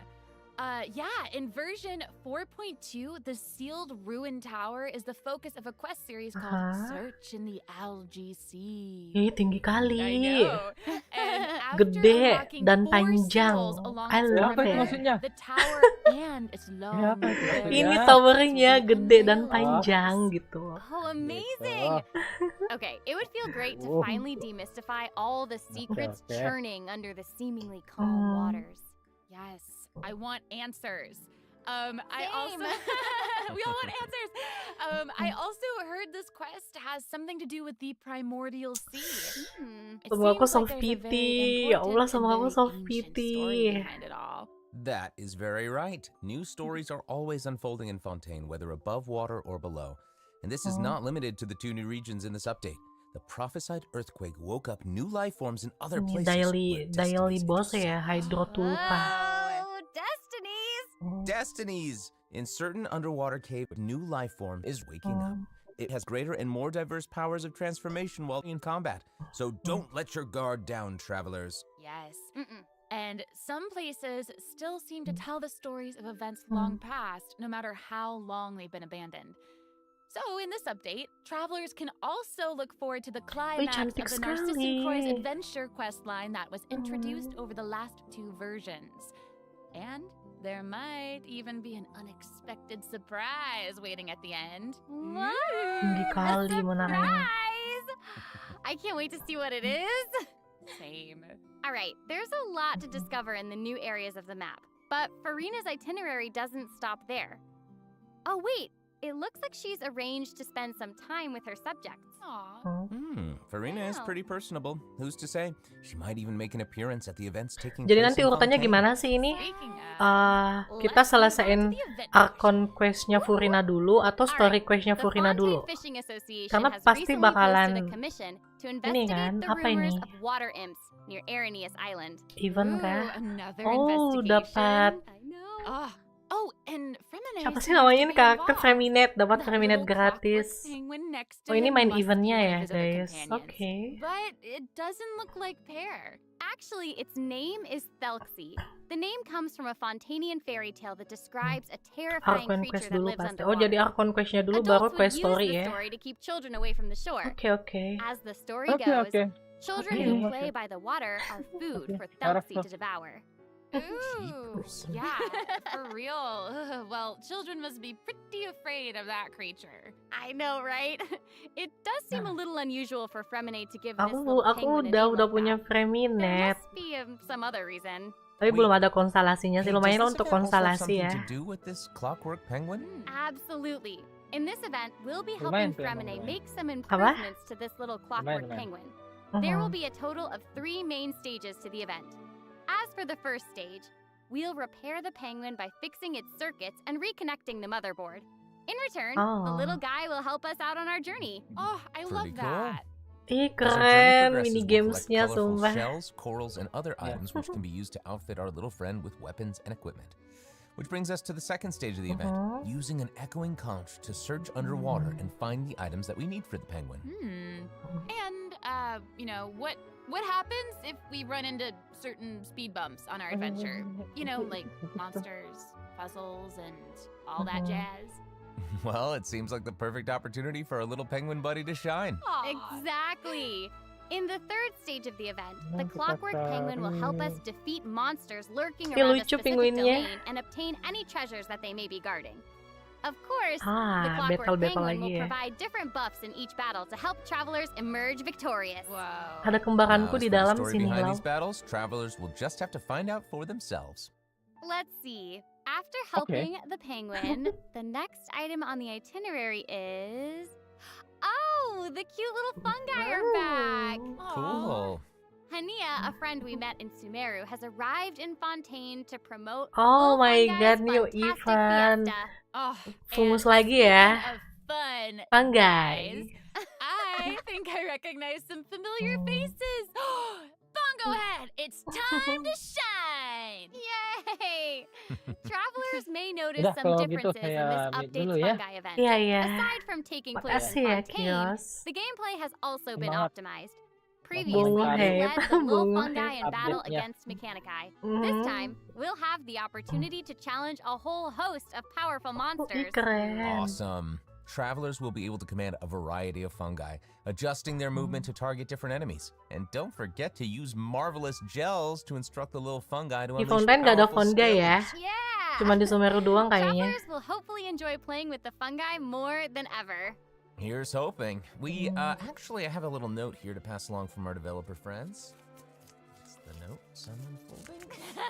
Yeah, in version 4.2, the sealed ruin tower is the focus of a quest series called Search in the Algae Sea. Ih, tinggi I kali. know. And after Gede unlocking dan 4 panjang. seals along I its love Apa itu it. maksudnya? the tower and its long apa itu barrier maksudnya? Ini Ya. towernya gede dan unveiled. panjang gitu. Oh, amazing! Okay, it would feel great to Oh. finally demystify all the secrets okay. churning under the seemingly calm waters. Yes, I want answers. I also Same. we all want answers. I also heard this quest has something to do with the primordial sea. It Semoga aku seems soft like there's a very pity. Ya Allah, important and semoga aku very soft ancient story pity. behind it all. That is very right. New stories are always unfolding in Fontaine, whether above water or below. And this is not limited to the 2 new regions in this update. The prophesied earthquake woke up new life forms in other Ini places. daily boss ya, Hydrotulpa. Oh, destinies! Destinies! In certain underwater cave, new life form is waking up. It has greater and more diverse powers of transformation while in combat. So don't let your guard down, travelers. Yes. And some places still seem to tell the stories of events long past, no matter how long they've been abandoned. So, in this update, travelers can also look forward to the climax of cantik the Narcissus Croix sekali. adventure quest line that was introduced over the last 2 versions. And there might even be an unexpected surprise waiting at the end. What? Tinggi kali menaranya. Surprise! I can't wait to see what it is. Same. All right, there's a lot to discover in the new areas of the map, but Furina's itinerary doesn't stop there. Oh, wait. It looks like she's arranged to spend some time with her subjects. Aw. Furina is Wow. pretty personable. Who's to say? She might even make an appearance at the events taking Jadi place nanti in urutannya Fontaine. gimana sih ini? Speaking of, Kita let's move on selesaiin to the event Archon quest-nya Furina dulu atau story Alright, quest-nya The Furina Fontaine dulu? Fishing Association Karena has pasti recently bakalan posted a commission to ini investigate kan, the apa rumors ini? of water imps near Arrhenius Island. Event ooh, kah? another Oh, investigation. dapat. I know. Oh, and Fremine Siapa sih seems namanya to ini be karakter involved. Freminet, dapat That Freminet little clockwork gratis. penguin next to Oh, ini him main must be eventnya one ya, of his other guys. companions. Oke. But it doesn't look like Pear. Actually, its name is Thelxie. The name comes from a Fontanian fairy tale that describes a terrifying Archon creature quest that dulu lives pasti. underwater. Oh, jadi Archon quest-nya dulu baru Adults would quest use story the ya. story to keep children away from the shore. Oke. As the story Oke, goes, oke. children Okay. who play by the water are food Okay. for Thelxie Harap to devour. Ooh, yeah, for real. Well, children must be pretty afraid of that creature. I know, right? It does seem a little unusual for Fremine to give this Aku little udah penguin a name like punya that. There Freminet. must be some other reason. Tapi Wait. belum ada konstelasinya sih. Hey, Lumayan does lah this untuk event also have konstelasi ya. something to do with this clockwork penguin? Absolutely. In this event, we'll be Lumayan helping tuh, Fremine lumayan. make some improvements to this little clockwork Lumayan. penguin. There will Mhm. be a total of 3 main stages to the event. As for the first stage, we'll repair the penguin by fixing its circuits and reconnecting the motherboard. In return, the Oh. little guy will help us out on our journey. Oh, I love Pretty cool. that. Ih, As our journey keren progresses, mini we'll collect gamesnya colorful sumpah. shells, corals, and other Yeah. items which can be used to outfit our little friend with weapons and equipment. Which brings us to the second stage of the event, using an echoing conch to search underwater and find the items that we need for the penguin. And what happens if we run into certain speed bumps on our adventure? You know, like monsters, puzzles, and all that jazz. Well, it seems like the perfect opportunity for our little penguin buddy to shine. Aw. Exactly. In the third stage of the event, the clockwork penguin will help us defeat monsters lurking Ih, around a lucu specific penguinnya. domain and obtain any treasures that they may be guarding. Of course, the Ah, Clockwork battle-battle Penguin lagi will ya. provide different buffs in each battle to help travelers emerge victorious. Whoa. Ada kembaranku As di for the dalam story sini, behind Lau. these battles, travelers will just have to find out for themselves. Let's see. After helping the penguin, the next item on the itinerary is... Oh, the cute little fungi are back! Cool. Hania, a friend we met in Sumeru, has arrived in Fontaine to promote Oh Little my Fungi's god, new fantastic event. fiesta. Oh, Fungus and lagi ya. speaking of fun, Fungi. guys, I think I recognize some familiar faces. Bongo Head, it's time to shine! Yay! Travelers may notice Udah, some kalau gitu differences in this saya mute update's dulu ya. fungi event. Iya, iya. Aside from taking place Makasih in ya, Fontaine, Kios. the gameplay has also been Semangat. optimized. Bungo Previously, we Head, led the little Bungo fungi in Head. battle Update-nya. against Mechanici. This Mhm. time, we'll have the opportunity to challenge a whole host of powerful Ih, monsters. keren. Awesome. Travelers will be able to command a variety of fungi, adjusting their movement to target different enemies. And don't forget to use marvelous gels to instruct the little fungi to Di unleash Fontaine nggak ada powerful fungi ya. skills. Yeah! Cuma di Sumeru doang kayaknya. Travelers will hopefully enjoy playing with the fungi more than ever. Here's hoping. Actually, I have a little note here to pass along from our developer friends. It's the note someone folding.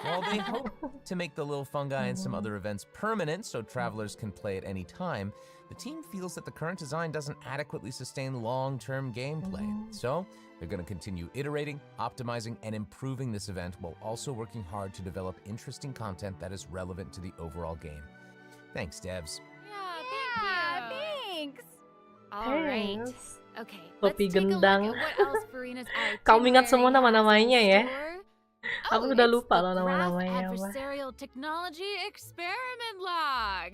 While they hope to make the little fungi and some other events permanent so travelers can play at any time, the team feels that the current design doesn't adequately sustain long-term gameplay. So, they're going to continue iterating, optimizing, and improving this event while also working hard to develop interesting content that is relevant to the overall game. Thanks, devs. Yeah, thanks! Alright. Thanks. Okay, Topi let's take a look gendang. at what else Furina's Kamu ingat semua itinerary has in nama-namanya ya? store. Aku Oh, udah it's lupa the loh Graph nama-namanya apa. Adversarial Technology Experiment Log.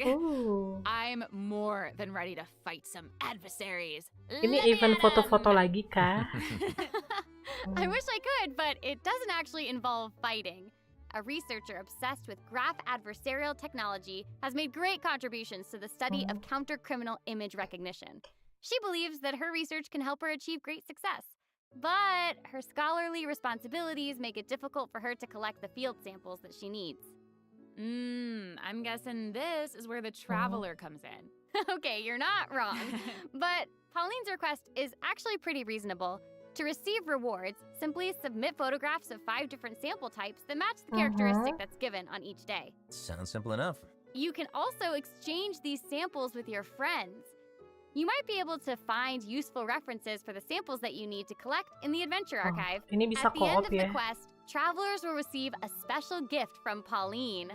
I'm more than ready to fight some adversaries. Ini Let me event at 'em. foto-foto lagi kah? I wish I could, but it doesn't actually involve fighting. A researcher obsessed with graph adversarial technology has made great contributions to the study of counter-criminal image recognition. She believes that her research can help her achieve great success. But her scholarly responsibilities make it difficult for her to collect the field samples that she needs. I'm guessing this is where the traveler comes in. Okay, you're not wrong. But Pauline's request is actually pretty reasonable. To receive rewards, simply submit photographs of 5 different sample types that match the characteristic that's given on each day. Sounds simple enough. You can also exchange these samples with your friends. You might be able to find useful references for the samples that you need to collect in the Adventure Archive. Ini bisa At the end co-op of the ya. quest, travelers will receive a special gift from Pauline.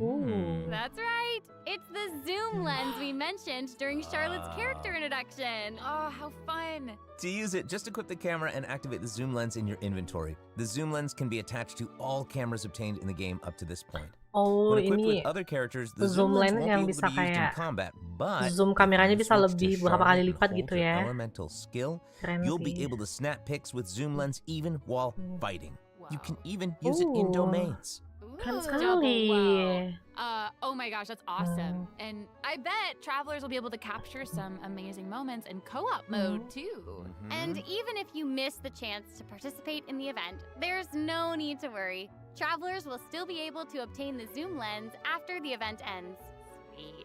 Ooh. That's right! It's the zoom lens we mentioned during Charlotte's character introduction. Oh, how fun! To use it, just equip the camera and activate the zoom lens in your inventory. The zoom lens can be attached to all cameras obtained in the game up to this point. Oh, When equipped ini with other characters, the zoom zoom lens lens won't yang be able bisa to be used in kayak combat, but zoom when kameranya you bisa switch to lebih berapa Charlotte kali and lipat hold gitu your ya. elemental skill, Keren you'll sih. be able to snap pics with zoom lens even while fighting. You Wow. can even use it in Ooh. domains. Keren Ooh, sekali. double wow. Oh my gosh, that's awesome. And I bet travelers will be able to capture some amazing moments in co-op mode too. And even if you miss the chance to participate in the event, there's no need to worry. Travelers will still be able to obtain the zoom lens after the event ends. Sweet.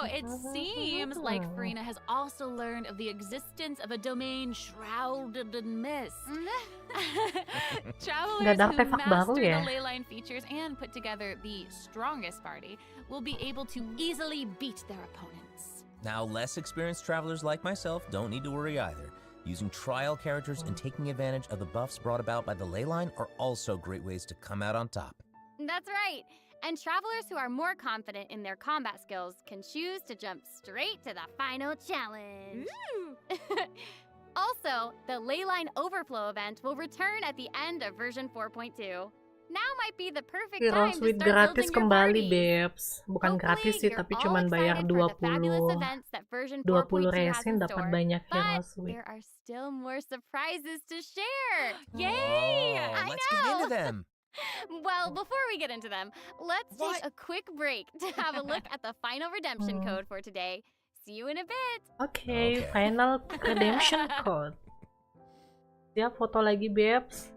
It seems like Furina has also learned of the existence of a domain shrouded in mist. Travelers Nggak ada who artefak baru master ya? the leyline features and put together the strongest party will be able to easily beat their opponents. Now, less experienced travelers like myself don't need to worry either. Using trial characters and taking advantage of the buffs brought about by the leyline are also great ways to come out on top. That's right. And travelers who are more confident in their combat skills can choose to jump straight to the final challenge. Also, the Leyline Overflow event will return at the end of version 4.2. Now might be the perfect Hero time to Suite start gratis building your kembali, parties. Babes. Bukan gratis sih, Hopefully, tapi you're cuman all bayar excited for the fabulous 20 events that version 20 4.2 has resin in dapat store, banyak Hero but Suite. there are still more surprises to share. Yay! Oh, I let's get into know. them. Well, before we get into them, let's take a quick break to have a look at the final redemption code for today. See you in a bit. Okay, final redemption code. Siap foto lagi, Babes.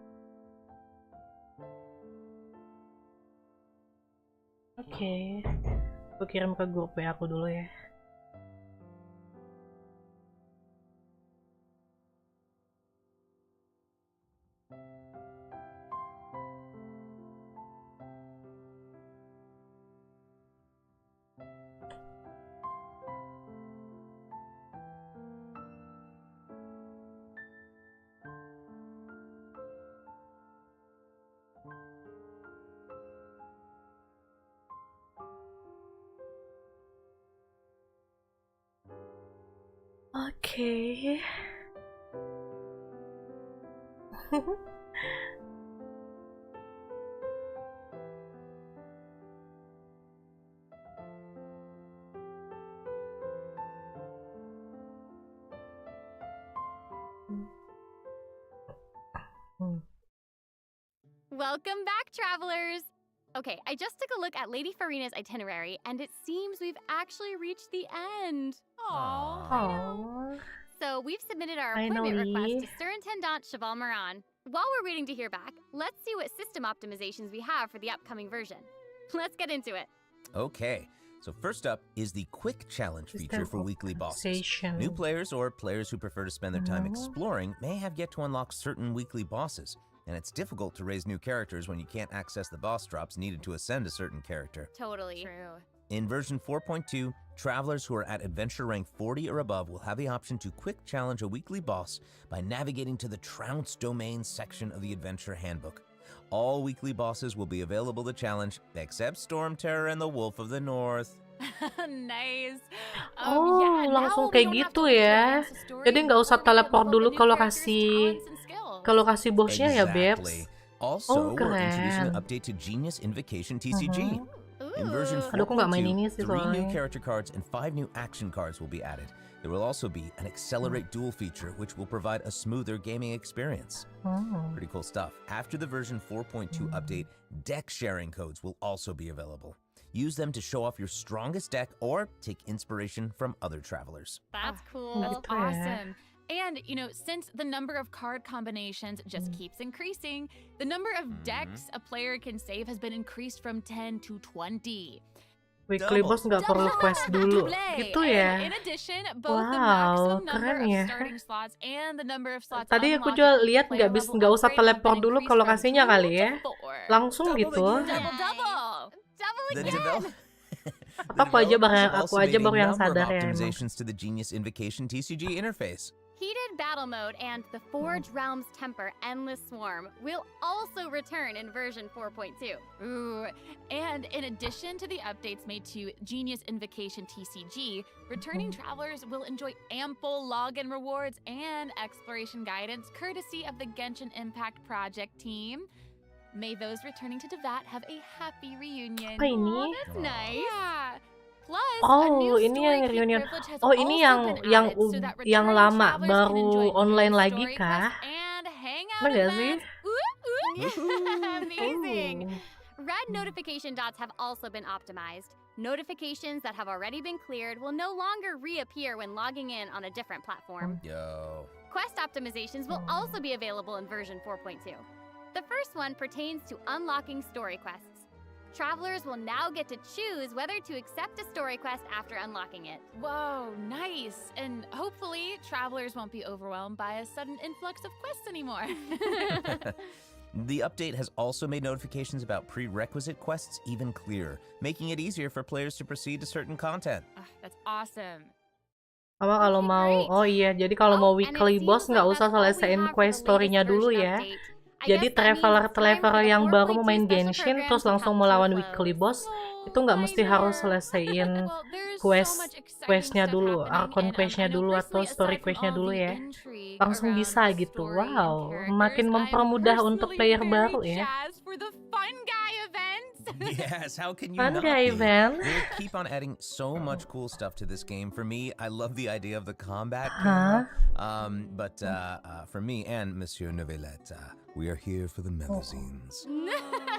Oke. Aku kirim ke grup WA aku dulu ya. Oke. Welcome back, travelers! Okay, I just took a look at Lady Furina's itinerary, and it seems we've actually reached the end. Aww. So we've submitted our appointment request to Surintendant Cheval Moran. While we're waiting to hear back, let's see what system optimizations we have for the upcoming version. Let's get into it. Okay, so first up is the quick challenge feature for weekly bosses. Optimization. New players or players who prefer to spend their time exploring may have yet to unlock certain weekly bosses. And it's difficult to raise new characters when you can't access the boss drops needed to ascend a certain character. Totally. True. In version 4.2, travelers who are at adventure rank 40 or above will have the option to quick challenge a weekly boss by navigating to the Trounce Domain section of the adventure handbook. All weekly bosses will be available to challenge, except Storm Terror and the Wolf of the North. Nice. Oh, langsung kayak gitu ya. Jadi nggak usah teleport dulu kalau kasih bosnya ya, Babes. Also, we're introducing an update to Genius Invocation TCG. In version 4.2, 3 new character cards and 5 new action cards will be added. There will also be an Accelerate Duel feature, which will provide a smoother gaming experience. Pretty cool stuff. After the version 4.2 update, deck sharing codes will also be available. Use them to show off your strongest deck or take inspiration from other travelers. That's cool. That's awesome. And, you know, since the number of card combinations just keeps increasing, the number of decks a player can save has been increased from 10 to 20. Weekly boss nggak perlu quest dulu, gitu ya. In addition, both the maximum number keren of ya. starting slots and the number of slots Tadi aku unlocked juga at each lihat player nggak level usah upgrade have teleport been dulu increased kalau from kasihnya 2 kali to ya. 4. Langsung gitu. Double The again! Apa aku aja baru yang sadar ya. Optimizations to the Genius Invocation TCG interface. Heated Battle Mode and the Forge Realms Temper Endless Swarm will also return in version 4.2. Ooh, and in addition to the updates made to Genius Invocation TCG, returning travelers will enjoy ample login rewards and exploration guidance courtesy of the Genshin Impact project team. May those returning to Devat have a happy reunion. Apa ini? Oh, that's nice. Yeah. Plus, Oh, ini yang reunion. Oh, ini yang lama baru online lagi kah? Bener gak sih? Amazing. Red notification dots have also been optimized. Notifications that have already been cleared will no longer reappear when logging in on a different platform. Yo. Quest optimizations will also be available in version 4.2. The first one pertains to unlocking story quests. Travelers will now get to choose whether to accept a story quest after unlocking it. Whoa, nice. And hopefully, travelers won't be overwhelmed by a sudden influx of quests anymore. The update has also made notifications about prerequisite quests even clearer, making it easier for players to proceed to certain content. That's awesome. Apa kalau mau, oh iya, jadi kalau mau weekly boss nggak usah selesaiin quest story-nya dulu ya. Jadi traveler yang baru mau main Genshin terus langsung melawan weekly boss itu nggak mesti harus selesaiin questnya dulu, Archon questnya dulu atau story questnya dulu ya. Langsung bisa gitu. Wow, makin mempermudah untuk player baru ya. Yes, how can you Fun not guy be? event. They keep on adding so much cool stuff to this game. For me, I love the idea of the combat camera. But for me and Monsieur Novelette, we are here for the magazines.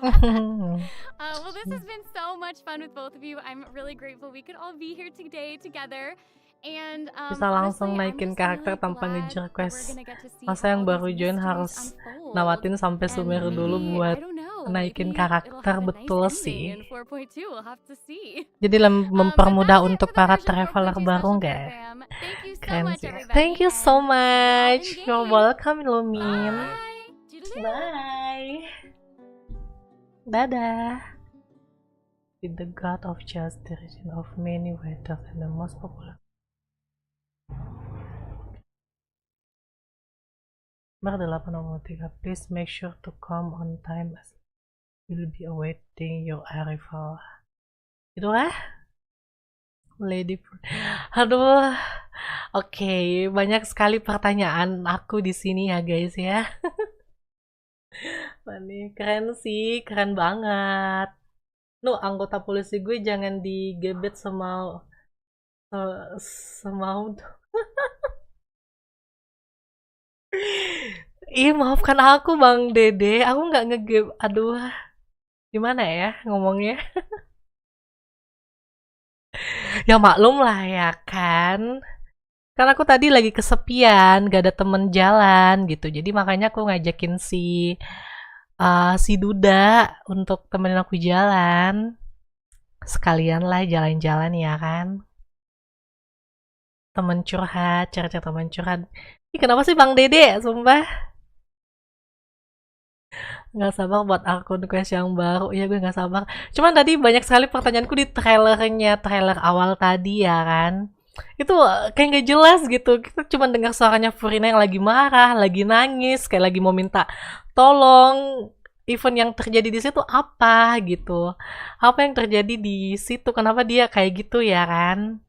Well, this has been so much fun with both of you. I'm really grateful we could all be here today together. And Bisa langsung naikin karakter tanpa ngejar quest. Masa yang baru join harus nawatin sampai Sumeru dulu buat naikin maybe it'll karakter, have a nice betul ending sih. in 4.2. We'll have to see. Jadi But mempermudah that's it untuk for the para version traveler 4.2 baru special nggak? program. Thank you so Keren much, sih. everybody, Thank you so and see y'all much. in You're game. welcome, Lumin. Bye. Toodaloo. Bye. Dadah. With the god of justice, the region of many weather and the most popular. Nomor 803. Please make sure to come on time as we'll be awaiting your arrival. Itu lah. Lady. Aduh. Oke, banyak sekali pertanyaan aku di sini ya guys ya. Ini keren sih, keren banget. Anggota polisi gue jangan digebet semau Ih, maafkan aku Bang Dede, aku nggak aduh, gimana ya ngomongnya? Ya maklum lah ya kan. Karena aku tadi lagi kesepian, gak ada temen jalan gitu. Jadi makanya aku ngajakin si Duda untuk temenin aku jalan. Sekalian lah jalan-jalan ya kan. Temen curhat, cerita temen curhat. Ih, kenapa sih Bang Dede? Sumpah. Nggak sabar buat akun quest yang baru. Ya gue nggak sabar. Cuman tadi banyak sekali pertanyaanku di trailer awal tadi ya kan. Itu kayak nggak jelas gitu. Kita cuma dengar suaranya Furina yang lagi marah, lagi nangis, kayak lagi mau minta tolong. Event yang terjadi di situ apa gitu? Apa yang terjadi di situ? Kenapa dia kayak gitu ya kan?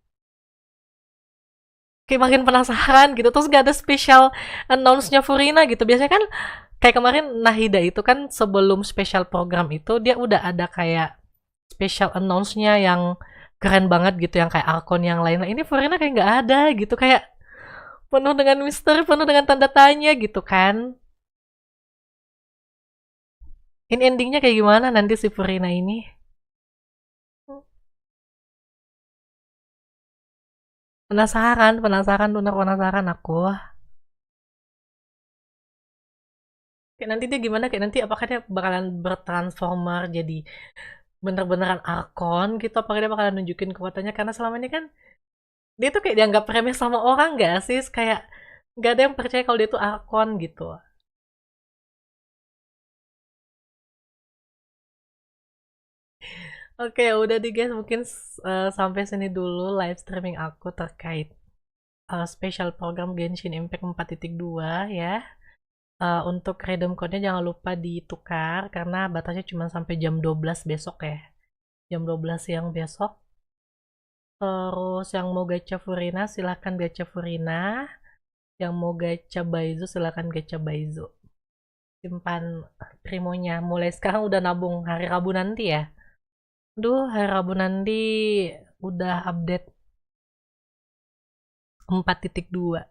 Kayak makin penasaran gitu. Terus gak ada special announce-nya Furina gitu. Biasanya kan kayak kemarin Nahida itu kan sebelum special program itu dia udah ada kayak special announce-nya yang keren banget gitu, yang kayak Arkon yang lain. Ini Furina kayak nggak ada gitu, kayak penuh dengan misteri, penuh dengan tanda tanya gitu kan. Ini endingnya kayak gimana nanti si Furina ini? Penasaran, bener penasaran aku. Kayak nanti dia gimana, kayak nanti apakah dia bakalan bertransformer jadi bener-beneran Arkon gitu, apakah dia bakalan nunjukin kekuatannya, karena selama ini kan dia tuh kayak dianggap remeh sama orang gak sih, kayak gak ada yang percaya kalau dia tuh Arkon gitu. Oke, udah deh guys, mungkin sampai sini dulu live streaming aku terkait special program Genshin Impact 4.2 ya. Untuk redeem code-nya jangan lupa ditukar karena batasnya cuma sampai jam 12 besok ya. Jam 12 siang besok. Terus yang mau gacha Furina silahkan gacha Furina. Yang mau gacha Baizu silahkan gacha Baizu. Simpan primonya. Mulai sekarang udah nabung hari Rabu nanti ya. Aduh, hari Rabu nanti udah update 4.2.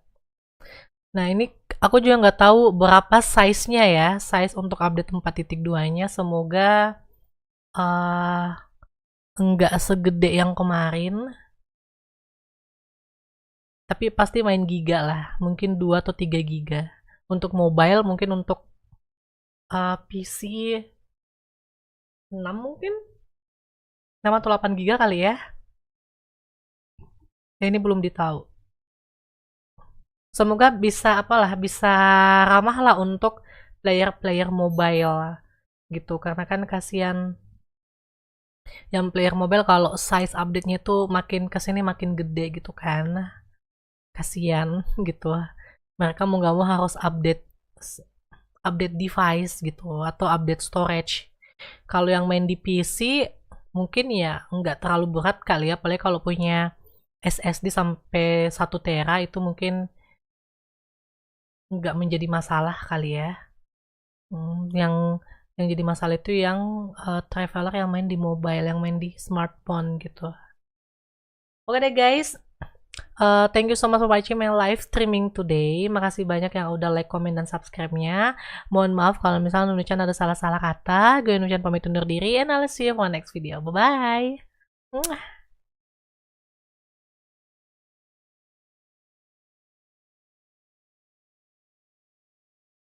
Nah ini aku juga nggak tahu berapa size-nya ya, size untuk update 4.2-nya. Semoga nggak segede yang kemarin. Tapi pasti main giga lah, mungkin 2 atau 3 giga. Untuk mobile, mungkin untuk PC 6 mungkin. 6 atau 8 giga kali ya. Ya ini belum ditahu. Semoga bisa bisa ramah lah untuk player mobile gitu, karena kan kasihan yang player mobile kalau size update-nya tuh makin kesini makin gede gitu kan, kasihan gitu. Mereka mau gak mau harus update device gitu atau update storage. Kalau yang main di PC mungkin ya nggak terlalu berat kali ya, apalagi kalau punya SSD sampai 1 tera itu mungkin nggak menjadi masalah kali ya. Yang jadi masalah itu yang traveler yang main di mobile, yang main di smartphone gitu. Oke deh guys, thank you so much for watching my live streaming today. Makasih banyak yang udah like, comment, dan subscribe-nya. Mohon maaf kalau misalnya Nunuchan ada salah-salah kata. Gue Nunuchan pamit undur diri, and I'll see you for next video. Bye-bye.